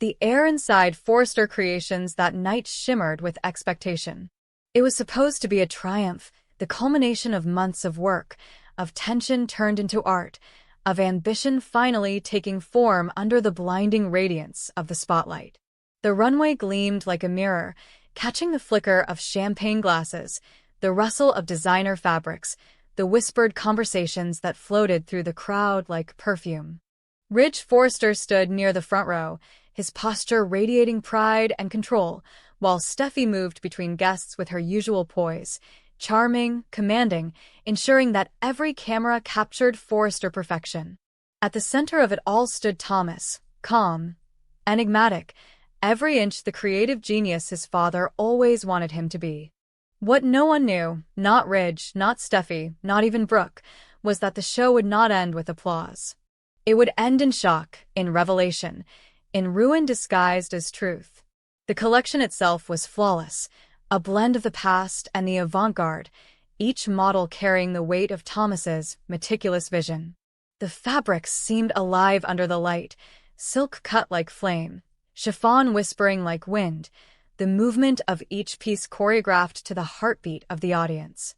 The air inside Forrester Creations that night shimmered with expectation. It was supposed to be a triumph, the culmination of months of work, of tension turned into art, of ambition finally taking form under the blinding radiance of the spotlight. The runway gleamed like a mirror, catching the flicker of champagne glasses, the rustle of designer fabrics, the whispered conversations that floated through the crowd like perfume. Ridge Forrester stood near the front row, his posture radiating pride and control, while Steffi moved between guests with her usual poise, charming, commanding, ensuring that every camera captured Forrester perfection. At the center of it all stood Thomas, calm, enigmatic, every inch the creative genius his father always wanted him to be. What no one knew, not Ridge, not Steffi, not even Brooke, was that the show would not end with applause. It would end in shock, in revelation, in ruin disguised as truth. The collection itself was flawless, a blend of the past and the avant-garde, each model carrying the weight of Thomas's meticulous vision. The fabrics seemed alive under the light, silk cut like flame, chiffon whispering like wind, the movement of each piece choreographed to the heartbeat of the audience.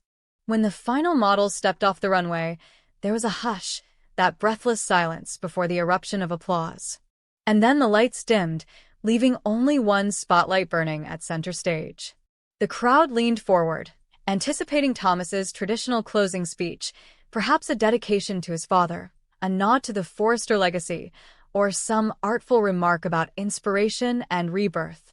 When the final models stepped off the runway, there was a hush, that breathless silence before the eruption of applause. And then the lights dimmed, leaving only one spotlight burning at center stage. The crowd leaned forward, anticipating Thomas's traditional closing speech, perhaps a dedication to his father, a nod to the Forrester legacy, or some artful remark about inspiration and rebirth.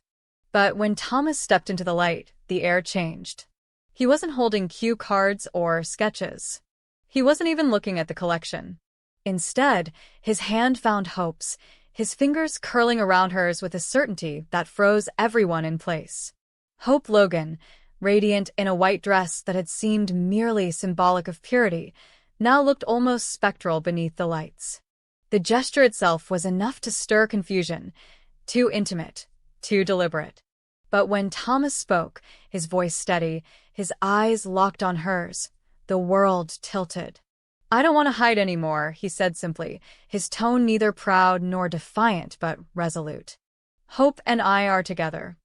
But when Thomas stepped into the light, the air changed. He wasn't holding cue cards or sketches. He wasn't even looking at the collection. Instead, his hand found Hope's, his fingers curling around hers with a certainty that froze everyone in place. Hope Logan, radiant in a white dress that had seemed merely symbolic of purity, now looked almost spectral beneath the lights. The gesture itself was enough to stir confusion, too intimate, too deliberate. But when Thomas spoke, his voice steady, his eyes locked on hers, the world tilted. "I don't want to hide anymore," he said simply, his tone neither proud nor defiant but resolute. "Hope and I are together.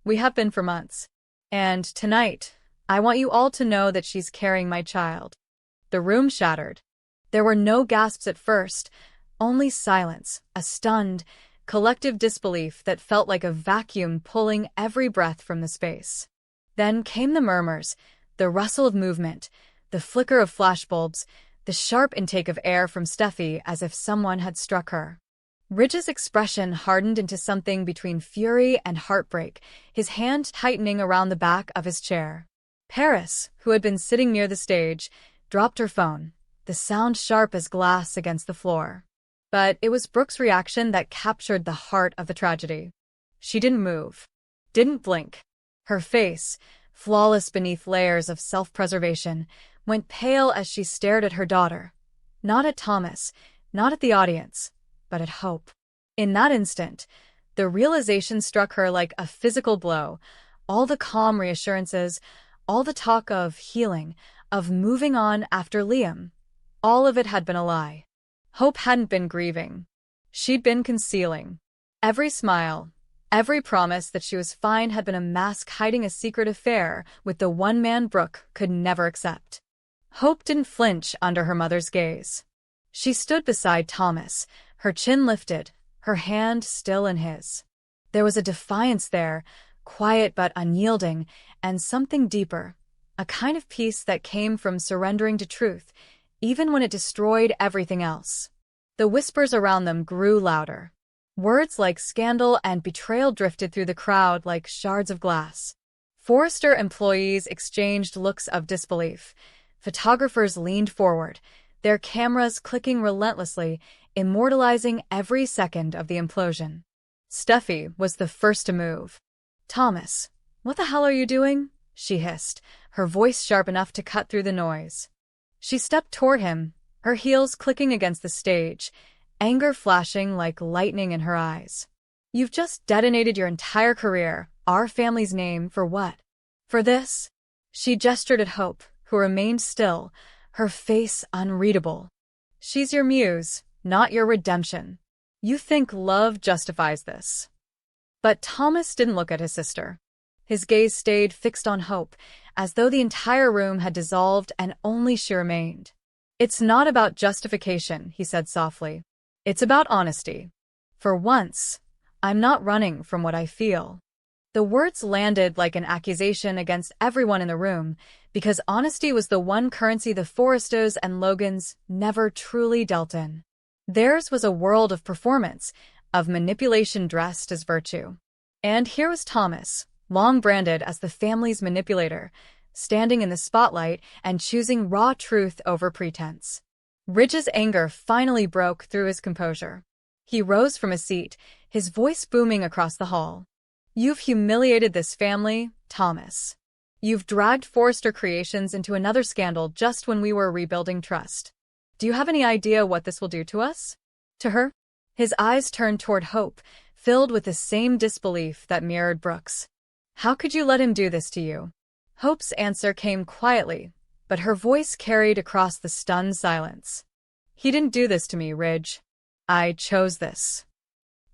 We have been for months. And tonight, I want you all to know that she's carrying my child." The room shattered. There were no gasps at first, only silence, a stunned, collective disbelief that felt like a vacuum pulling every breath from the space. Then came the murmurs, the rustle of movement, the flicker of flashbulbs, the sharp intake of air from Steffi as if someone had struck her. Ridge's expression hardened into something between fury and heartbreak, his hand tightening around the back of his chair. Paris, who had been sitting near the stage, dropped her phone, the sound sharp as glass against the floor. But it was Brooke's reaction that captured the heart of the tragedy. She didn't move, didn't blink. Her face, flawless beneath layers of self-preservation, went pale as she stared at her daughter. Not at Thomas, not at the audience, but at Hope. In that instant, the realization struck her like a physical blow. All the calm reassurances, all the talk of healing, of moving on after Liam, all of it had been a lie. Hope hadn't been grieving. She'd been concealing. Every smile, every promise that she was fine had been a mask hiding a secret affair with the one man Brooke could never accept. Hope didn't flinch under her mother's gaze. She stood beside Thomas, her chin lifted, her hand still in his. There was a defiance there, quiet but unyielding, and something deeper, a kind of peace that came from surrendering to truth, even when it destroyed everything else. The whispers around them grew louder. Words like scandal and betrayal drifted through the crowd like shards of glass. Forrester employees exchanged looks of disbelief. Photographers leaned forward, their cameras clicking relentlessly, immortalizing every second of the implosion. Steffi was the first to move. "Thomas, what the hell are you doing?" she hissed, her voice sharp enough to cut through the noise. She stepped toward him, her heels clicking against the stage, anger flashing like lightning in her eyes. "You've just detonated your entire career, our family's name, for what? For this?" She gestured at Hope, who remained still, her face unreadable. "She's your muse, not your redemption. You think love justifies this. But Thomas didn't look at his sister. His gaze stayed fixed on Hope, as though the entire room had dissolved and only she remained. "It's not about justification," he said softly. "It's about honesty. For once, I'm not running from what I feel." The words landed like an accusation against everyone in the room, because honesty was the one currency the Forresters and Logans never truly dealt in. Theirs was a world of performance, of manipulation dressed as virtue. And here was Thomas, long branded as the family's manipulator, standing in the spotlight and choosing raw truth over pretense. Ridge's anger finally broke through his composure. He rose from his seat, his voice booming across the hall. "You've humiliated this family, Thomas. You've dragged Forrester Creations into another scandal just when we were rebuilding trust. Do you have any idea what this will do to us?" To her? His eyes turned toward Hope, filled with the same disbelief that mirrored Brooke's. "How could you let him do this to you?" Hope's answer came quietly, but her voice carried across the stunned silence. "He didn't do this to me, Ridge. I chose this."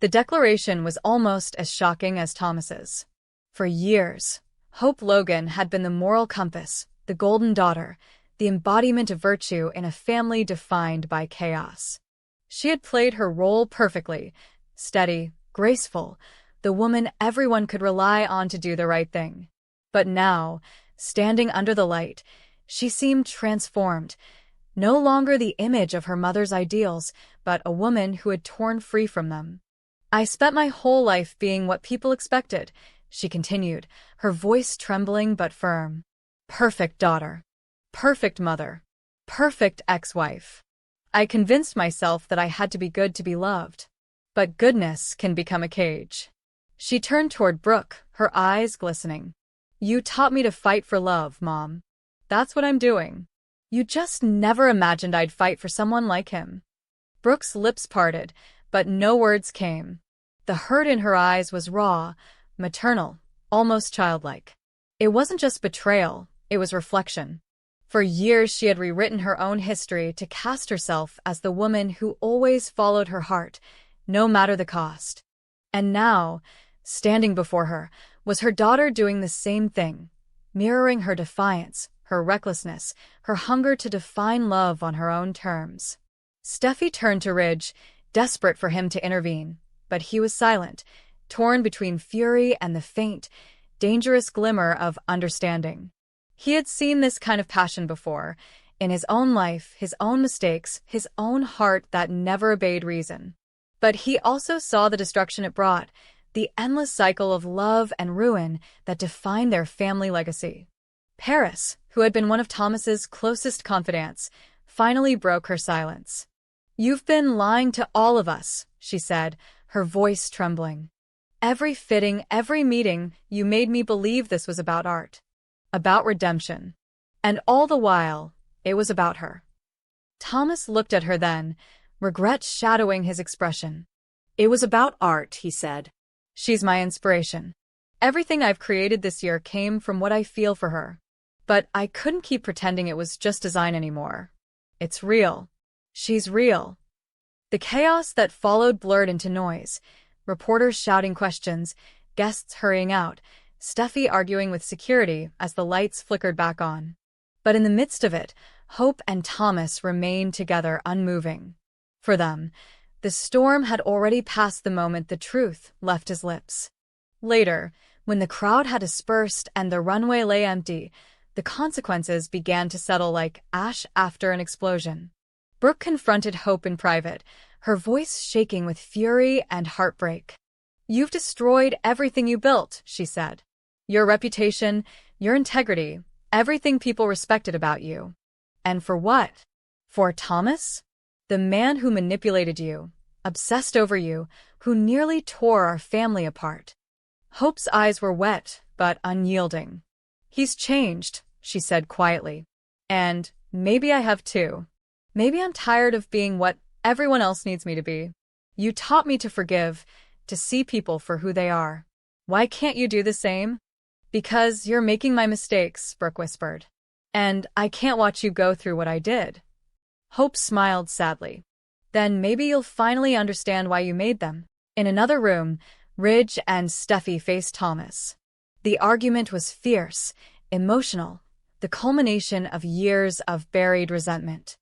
The declaration was almost as shocking as Thomas's. For years, Hope Logan had been the moral compass, the golden daughter, the embodiment of virtue in a family defined by chaos. She had played her role perfectly, steady, graceful, the woman everyone could rely on to do the right thing. But now, standing under the light, she seemed transformed, no longer the image of her mother's ideals, but a woman who had torn free from them. "I spent my whole life being what people expected," she continued, her voice trembling but firm. "Perfect daughter. Perfect mother. Perfect ex-wife. I convinced myself that I had to be good to be loved. But goodness can become a cage." She turned toward Brooke, her eyes glistening. "You taught me to fight for love, Mom. That's what I'm doing. You just never imagined I'd fight for someone like him." Brooke's lips parted, but no words came. The hurt in her eyes was raw, maternal, almost childlike. It wasn't just betrayal, it was reflection. For years she had rewritten her own history to cast herself as the woman who always followed her heart, no matter the cost. And now, standing before her, was her daughter doing the same thing, mirroring her defiance, her recklessness, her hunger to define love on her own terms. Steffi turned to Ridge, desperate for him to intervene, but he was silent, torn between fury and the faint, dangerous glimmer of understanding. He had seen this kind of passion before, in his own life, his own mistakes, his own heart that never obeyed reason. But he also saw the destruction it brought, the endless cycle of love and ruin that defined their family legacy. Paris, who had been one of Thomas's closest confidants, finally broke her silence. "You've been lying to all of us," she said, her voice trembling. "Every fitting, every meeting, you made me believe this was about art. About redemption. And all the while, it was about her." Thomas looked at her then, regret shadowing his expression. "It was about art," he said. "She's my inspiration. Everything I've created this year came from what I feel for her. But I couldn't keep pretending it was just design anymore. It's real. She's real." The chaos that followed blurred into noise, reporters shouting questions, guests hurrying out, Steffi arguing with security as the lights flickered back on. But in the midst of it, Hope and Thomas remained together unmoving. For them, the storm had already passed the moment the truth left his lips. Later, when the crowd had dispersed and the runway lay empty, the consequences began to settle like ash after an explosion. Brooke confronted Hope in private, her voice shaking with fury and heartbreak. "You've destroyed everything you built," she said. "Your reputation, your integrity, everything people respected about you. And for what? For Thomas? The man who manipulated you, obsessed over you, who nearly tore our family apart." Hope's eyes were wet, but unyielding. "He's changed," she said quietly. "And maybe I have too. Maybe I'm tired of being what everyone else needs me to be. You taught me to forgive, to see people for who they are. Why can't you do the same?" "Because you're making my mistakes," Brooke whispered. "And I can't watch you go through what I did." Hope smiled sadly. "Then maybe you'll finally understand why you made them." In another room, Ridge and Steffi faced Thomas. The argument was fierce, emotional, the culmination of years of buried resentment.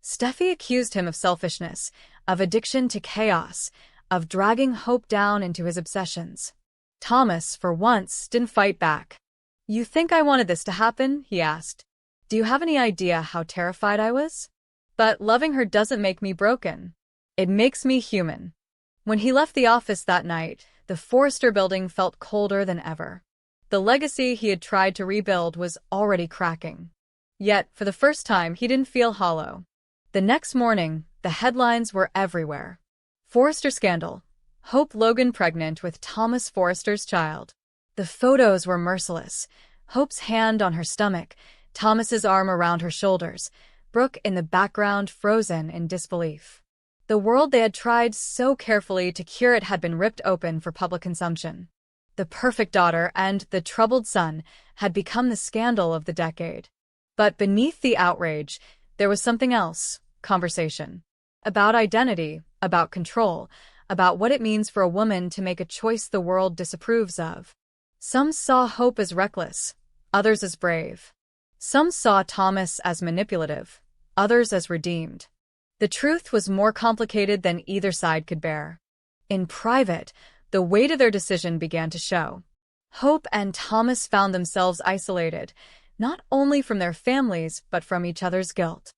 Steffi accused him of selfishness, of addiction to chaos, of dragging Hope down into his obsessions. Thomas, for once, didn't fight back. "You think I wanted this to happen?" he asked. "Do you have any idea how terrified I was? But loving her doesn't make me broken. It makes me human." When he left the office that night, the Forrester building felt colder than ever. The legacy he had tried to rebuild was already cracking. Yet, for the first time, he didn't feel hollow. The next morning, the headlines were everywhere. Forrester scandal. Hope Logan pregnant with Thomas Forrester's child. The photos were merciless. Hope's hand on her stomach, Thomas's arm around her shoulders, Brooke in the background frozen in disbelief. The world they had tried so carefully to cure it had been ripped open for public consumption. The perfect daughter and the troubled son had become the scandal of the decade. But beneath the outrage, there was something else, conversation. About identity, about control, about what it means for a woman to make a choice the world disapproves of. Some saw Hope as reckless, others as brave. Some saw Thomas as manipulative, others as redeemed. The truth was more complicated than either side could bear. In private, the weight of their decision began to show. Hope and Thomas found themselves isolated, not only from their families but from each other's guilt.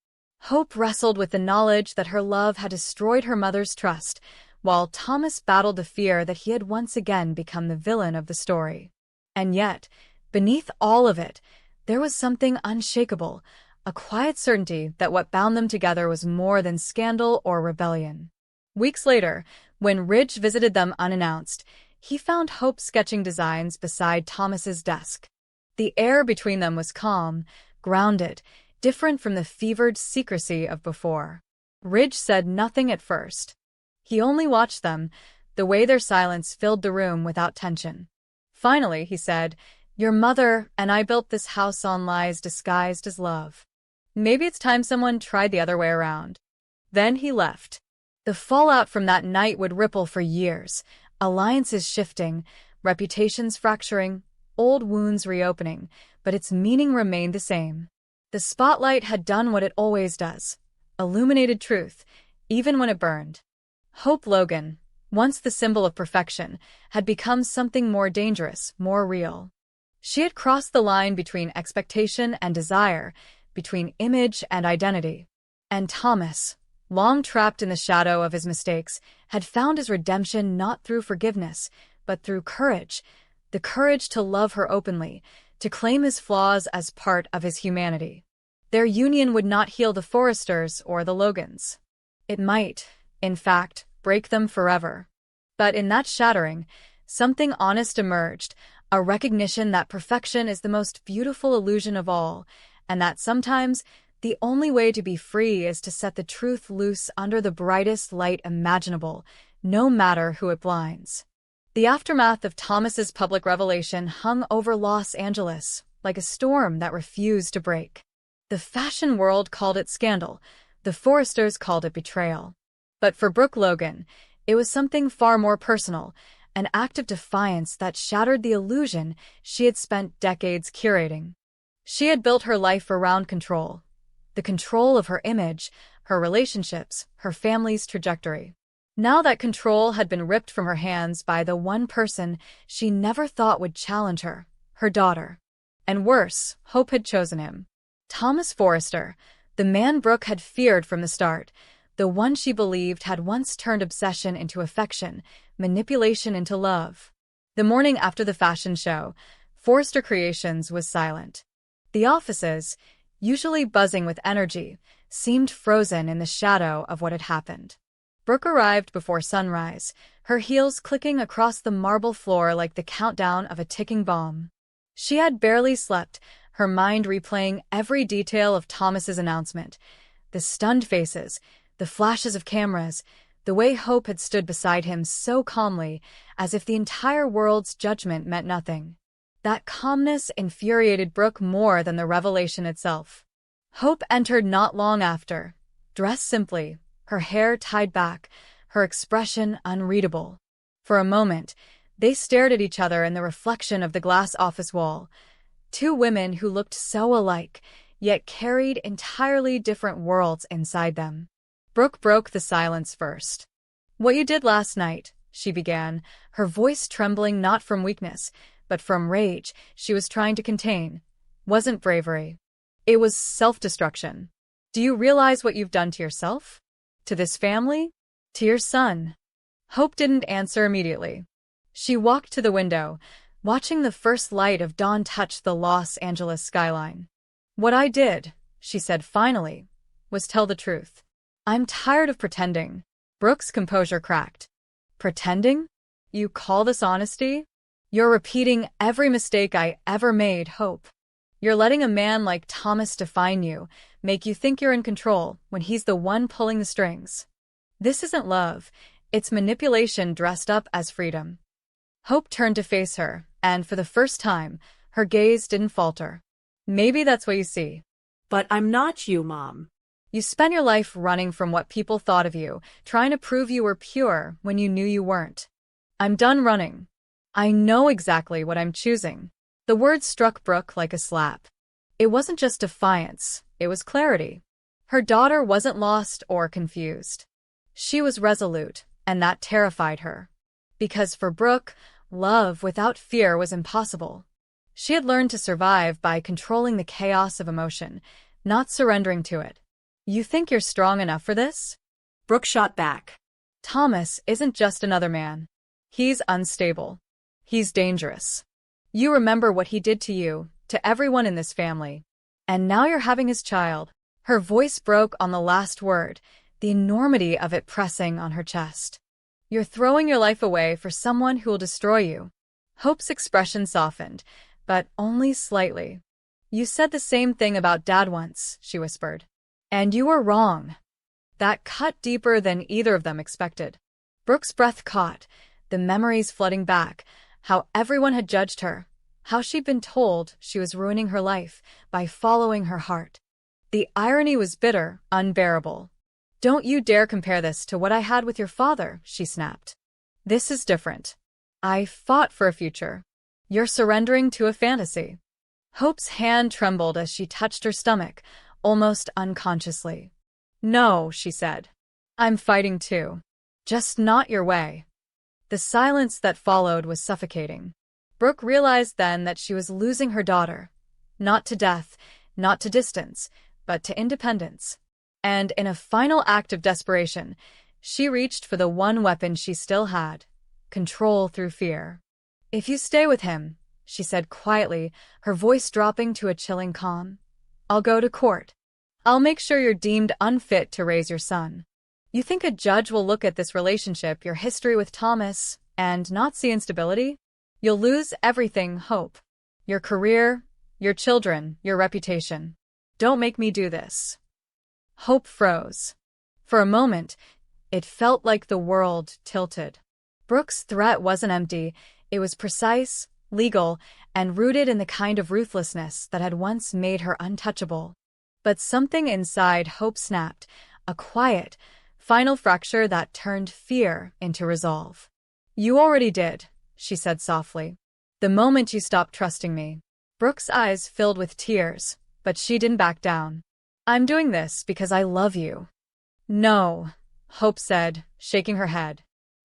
Hope wrestled with the knowledge that her love had destroyed her mother's trust, while Thomas battled the fear that he had once again become the villain of the story. And yet, beneath all of it, there was something unshakable, a quiet certainty that what bound them together was more than scandal or rebellion. Weeks later, when Ridge visited them unannounced, he found Hope sketching designs beside Thomas's desk. The air between them was calm, grounded, different from the fevered secrecy of before. Ridge said nothing at first. He only watched them, the way their silence filled the room without tension. Finally, he said, "Your mother and I built this house on lies disguised as love. Maybe it's time someone tried the other way around." Then he left. The fallout from that night would ripple for years, alliances shifting, reputations fracturing, old wounds reopening, but its meaning remained the same. The spotlight had done what it always does, illuminated truth, even when it burned. Hope Logan, once the symbol of perfection, had become something more dangerous, more real. She had crossed the line between expectation and desire, between image and identity. And Thomas, long trapped in the shadow of his mistakes, had found his redemption not through forgiveness, but through courage, the courage to love her openly, to claim his flaws as part of his humanity. Their union would not heal the Forresters or the Logans. It might, in fact, break them forever. But in that shattering, something honest emerged, a recognition that perfection is the most beautiful illusion of all, and that sometimes the only way to be free is to set the truth loose under the brightest light imaginable, no matter who it blinds. The aftermath of Thomas's public revelation hung over Los Angeles, like a storm that refused to break. The fashion world called it scandal, the Forresters called it betrayal. But for Brooke Logan, it was something far more personal, an act of defiance that shattered the illusion she had spent decades curating. She had built her life around control, the control of her image, her relationships, her family's trajectory. Now that control had been ripped from her hands by the one person she never thought would challenge her, her daughter. And worse, Hope had chosen him. Thomas Forrester, the man Brooke had feared from the start, the one she believed had once turned obsession into affection, manipulation into love. The morning after the fashion show, Forrester Creations was silent. The offices, usually buzzing with energy, seemed frozen in the shadow of what had happened. Brooke arrived before sunrise, her heels clicking across the marble floor like the countdown of a ticking bomb. She had barely slept, her mind replaying every detail of Thomas's announcement, the stunned faces, the flashes of cameras, the way Hope had stood beside him so calmly, as if the entire world's judgment meant nothing. That calmness infuriated Brooke more than the revelation itself. Hope entered not long after, dressed simply, her hair tied back, her expression unreadable. For a moment, They stared at each other in the reflection of the glass office wall. Two women who looked so alike, yet carried entirely different worlds inside them. Brooke broke the silence first. "What you did last night," she began, her voice trembling not from weakness, but from rage she was trying to contain, "wasn't bravery. It was self-destruction. Do you realize what you've done to yourself? To this family? To your son?" Hope didn't answer immediately. She walked to the window, watching the first light of dawn touch the Los Angeles skyline. "What I did," she said finally, "was tell the truth. I'm tired of pretending." Brooke's composure cracked. "Pretending? You call this honesty? You're repeating every mistake I ever made, Hope. You're letting a man like Thomas define you, make you think you're in control when he's the one pulling the strings. This isn't love, it's manipulation dressed up as freedom." Hope turned to face her, and for the first time, her gaze didn't falter. "Maybe that's what you see. But I'm not you, Mom." You spent your life running from what people thought of you, trying to prove you were pure when you knew you weren't. I'm done running. I know exactly what I'm choosing." The words struck Brooke like a slap. It wasn't just defiance, it was clarity. Her daughter wasn't lost or confused. She was resolute, and that terrified her. Because for Brooke, love without fear was impossible. She had learned to survive by controlling the chaos of emotion, not surrendering to it. "You think you're strong enough for this?" Brooke shot back. "Thomas isn't just another man. He's unstable. He's dangerous. You remember what he did to you, to everyone in this family. And now you're having his child." Her voice broke on the last word, the enormity of it pressing on her chest. "You're throwing your life away for someone who will destroy you." Hope's expression softened, but only slightly. "You said the same thing about Dad once," she whispered. "And you were wrong." That cut deeper than either of them expected. Brooke's breath caught, the memories flooding back, how everyone had judged her, how she'd been told she was ruining her life by following her heart. The irony was bitter, unbearable. "Don't you dare compare this to what I had with your father," she snapped. "This is different. I fought for a future. You're surrendering to a fantasy." Hope's hand trembled as she touched her stomach, almost unconsciously. "No," she said. "I'm fighting too. Just not your way." The silence that followed was suffocating. Brooke realized then that she was losing her daughter. Not to death, not to distance, but to independence. And in a final act of desperation, she reached for the one weapon she still had: control through fear. "If you stay with him," she said quietly, her voice dropping to a chilling calm, "I'll go to court. I'll make sure you're deemed unfit to raise your son. You think a judge will look at this relationship, your history with Thomas, and not see instability? You'll lose everything, Hope. Your career, your children, your reputation. Don't make me do this." Hope froze. For a moment, it felt like the world tilted. Brooke's threat wasn't empty, it was precise, legal, and rooted in the kind of ruthlessness that had once made her untouchable. But something inside Hope snapped, a quiet, final fracture that turned fear into resolve. "You already did," she said softly. "The moment you stopped trusting me." Brooke's eyes filled with tears, but she didn't back down. "I'm doing this because I love you." "No," Hope said, shaking her head.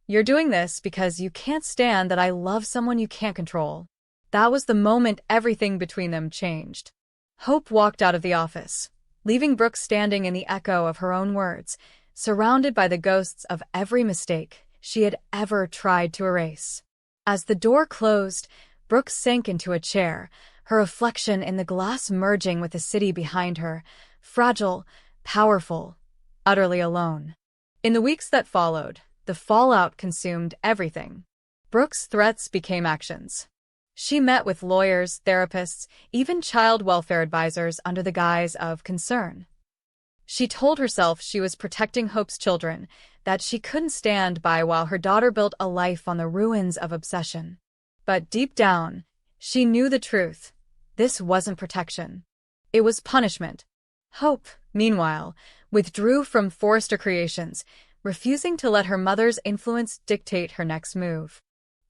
"You're doing this because you can't stand that I love someone you can't control." That was the moment everything between them changed. Hope walked out of the office, leaving Brooke standing in the echo of her own words, surrounded by the ghosts of every mistake she had ever tried to erase. As the door closed, Brooke sank into a chair, her reflection in the glass merging with the city behind her, fragile, powerful, utterly alone. In the weeks that followed, the fallout consumed everything. Brooke's threats became actions. She met with lawyers, therapists, even child welfare advisors under the guise of concern. She told herself she was protecting Hope's children, that she couldn't stand by while her daughter built a life on the ruins of obsession. But deep down, she knew the truth. This wasn't protection. It was punishment. Hope, meanwhile, withdrew from Forrester Creations, refusing to let her mother's influence dictate her next move.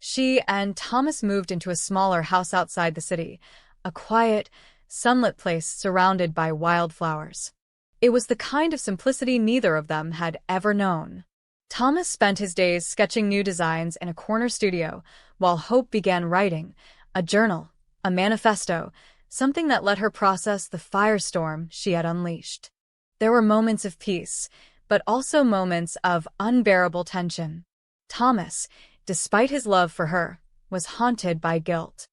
She and Thomas moved into a smaller house outside the city, a quiet, sunlit place surrounded by wildflowers. It was the kind of simplicity neither of them had ever known. Thomas spent his days sketching new designs in a corner studio, while Hope began writing, a journal, a manifesto, something that let her process the firestorm she had unleashed. There were moments of peace, but also moments of unbearable tension. Thomas, despite his love for her, was haunted by guilt.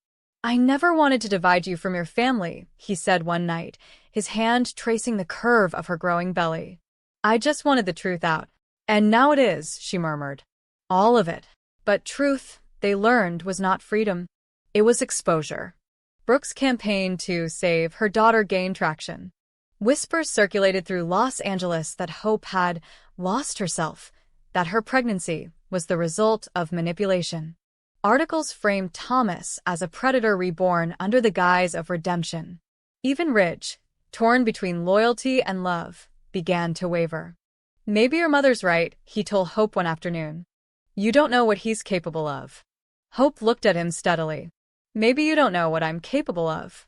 "I never wanted to divide you from your family," he said one night, his hand tracing the curve of her growing belly. "I just wanted the truth out. And now it is," she murmured. "All of it." But truth, they learned, was not freedom. It was exposure. Brooke's campaign to save her daughter gained traction. Whispers circulated through Los Angeles that Hope had lost herself, that her pregnancy was the result of manipulation. Articles framed Thomas as a predator reborn under the guise of redemption. Even Ridge, torn between loyalty and love, began to waver. "Maybe your mother's right," he told Hope one afternoon. "You don't know what he's capable of." Hope looked at him steadily. "Maybe you don't know what I'm capable of."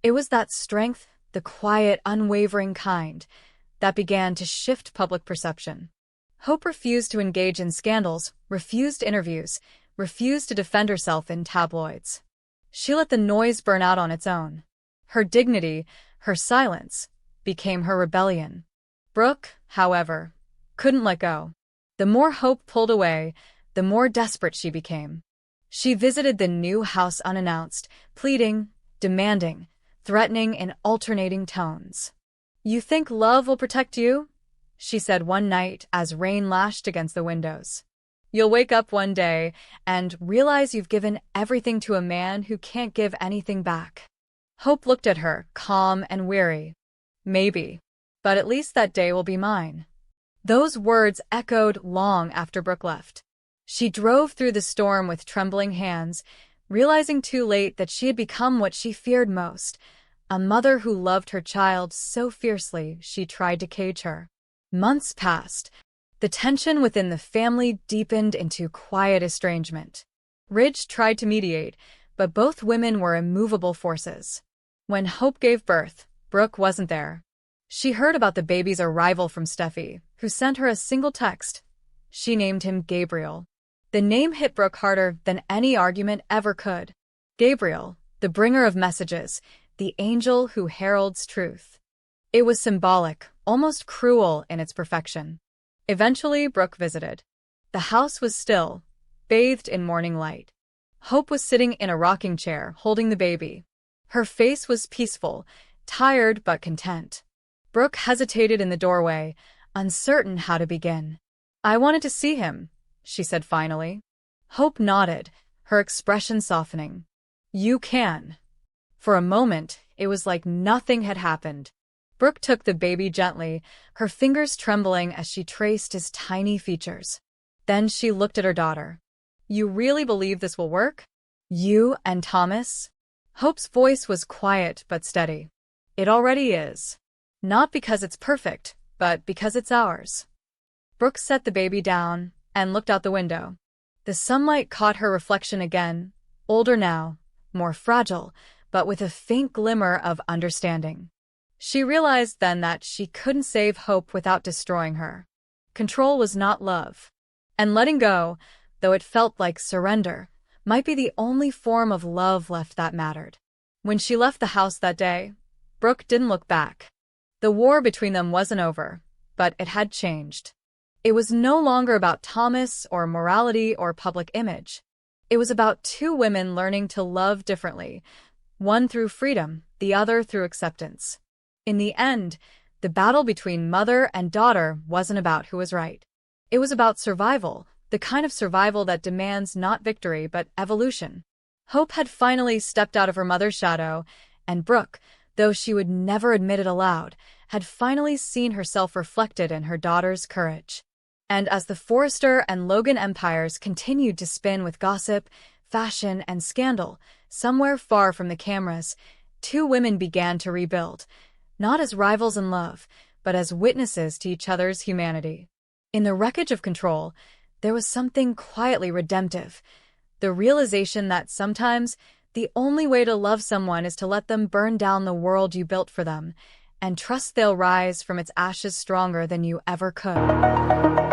It was that strength, the quiet, unwavering kind, that began to shift public perception. Hope refused to engage in scandals, refused interviews, refused to defend herself in tabloids. She let the noise burn out on its own. Her dignity, her silence, became her rebellion. Brooke, however, couldn't let go. The more Hope pulled away, the more desperate she became. She visited the new house unannounced, pleading, demanding, threatening in alternating tones. "You think love will protect you?" she said one night as rain lashed against the windows. "You'll wake up one day and realize you've given everything to a man who can't give anything back." Hope looked at her, calm and weary. "Maybe. But at least that day will be mine." Those words echoed long after Brooke left. She drove through the storm with trembling hands, realizing too late that she had become what she feared most, a mother who loved her child so fiercely she tried to cage her. Months passed. The tension within the family deepened into quiet estrangement. Ridge tried to mediate, but both women were immovable forces. When Hope gave birth, Brooke wasn't there. She heard about the baby's arrival from Steffi, who sent her a single text. She named him Gabriel. The name hit Brooke harder than any argument ever could. Gabriel, the bringer of messages, the angel who heralds truth. It was symbolic, almost cruel in its perfection. Eventually, Brooke visited. The house was still, bathed in morning light. Hope was sitting in a rocking chair, holding the baby. Her face was peaceful, tired but content. Brooke hesitated in the doorway, uncertain how to begin. "I wanted to see him," she said finally. Hope nodded, her expression softening. "You can." For a moment, it was like nothing had happened. Brooke took the baby gently, her fingers trembling as she traced his tiny features. Then she looked at her daughter. "You really believe this will work? You and Thomas?" Hope's voice was quiet but steady. "It already is. Not because it's perfect, but because it's ours." Brooke set the baby down and looked out the window. The sunlight caught her reflection again, older now, more fragile, but with a faint glimmer of understanding. She realized then that she couldn't save Hope without destroying her. Control was not love. And letting go, though it felt like surrender, might be the only form of love left that mattered. When she left the house that day, Brooke didn't look back. The war between them wasn't over, but it had changed. It was no longer about Thomas or morality or public image. It was about two women learning to love differently, one through freedom, the other through acceptance. In the end, the battle between mother and daughter wasn't about who was right. It was about survival, the kind of survival that demands not victory but evolution. Hope had finally stepped out of her mother's shadow, and Brooke, though she would never admit it aloud, had finally seen herself reflected in her daughter's courage. And as the Forrester and Logan empires continued to spin with gossip, fashion, and scandal, somewhere far from the cameras, two women began to rebuild, not as rivals in love, but as witnesses to each other's humanity. In the wreckage of control, there was something quietly redemptive, The realization that sometimes the only way to love someone is to let them burn down the world you built for them, and trust they'll rise from its ashes stronger than you ever could.